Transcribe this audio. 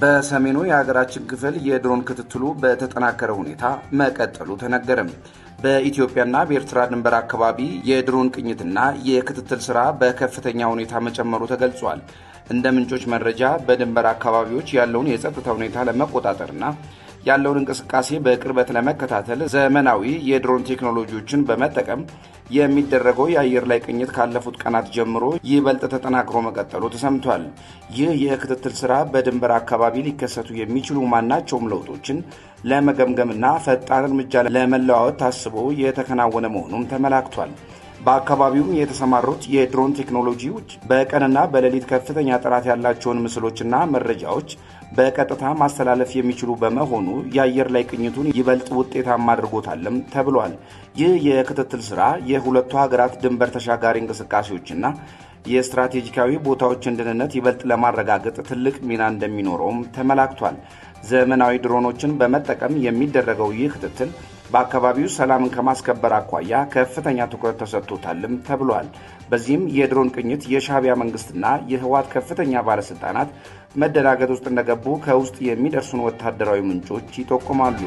በሰሜኑ የሀገራችን ክፍል የድሮን ክትትሉ በተጠናከረ ሁኔታ መቀጠሉ ተነገረ። በኢትዮጵያና በኤርትራ ድንበር አካባቢ የድሮን ቅኝትና የክትትል ስራ በከፍተኛ ሁኔታ መጨመሩ ተገልጿል። እንደ ምንጮች መረጃ በድንበር አካባቢዎች ያለውን የጸጥታ ሁኔታ ለመቆጣጠርና ያለውን እንቅስቃሴ በቅርበት ለመከታተል ዘመናዊ የድሮን ቴክኖሎጂዎችን በመጠቀም የሚደረገው የአየር ላይ ቅኝት ካለፉት ቀናት ጀምሮ ይበልጥ ተጠናክሮ መቀጠሉ ተሰምቷል። ይህ የክትትል ስራ በድንበር አካባቢ ሊከሰቱ የሚችሉ ማናቸውም ለውጦችን ለመገምገምና ፈጣን እርምጃ ለመለዋወጥ ታስቦ የተከናወነ መሆኑም ተመላክቷል። በአካባቢውም የተሰማሩት የድሮን ቴክኖሎጂዎች በቀንና በሌሊት ከፍተኛ ጥራት ያላቸውን ምስሎችና መረጃዎች በቀጥታ ማስተላለፍ የሚችሉ በመሆኑ የአየር ላይ ቅኝቱን ይበልጥ ውጤታማ አድርጎታልም ተብሏል። ይህ የክትትል ስራ የሁለቱ ሀገራት ድንበር ተሻጋሪ እንቅስቃሴዎችና የስትራቴጂካዊ ቦታዎችን ደህንነት ይበልጥ ለማረጋገጥ ትልቅ ሚና እንደሚኖረውም ተመላክቷል። ዘመናዊ ድሮኖችን በመጠቀም የሚደረገው ይህ ክትትል በአካባቢው ሰላምን ከማስከበር አኳያ ከፍተኛ ትኩረት ተሰጥቶታልም ተብሏል። በዚህም የድሮን ቅኝት የሻዕቢያ መንግስትና የህወሓት ከፍተኛ ባለስልጣናት መደናገጥ ውስጥ እንደገቡ ከውስጥ የሚደርሱን ወታደራዊ ምንጮች ይጠቁማሉ።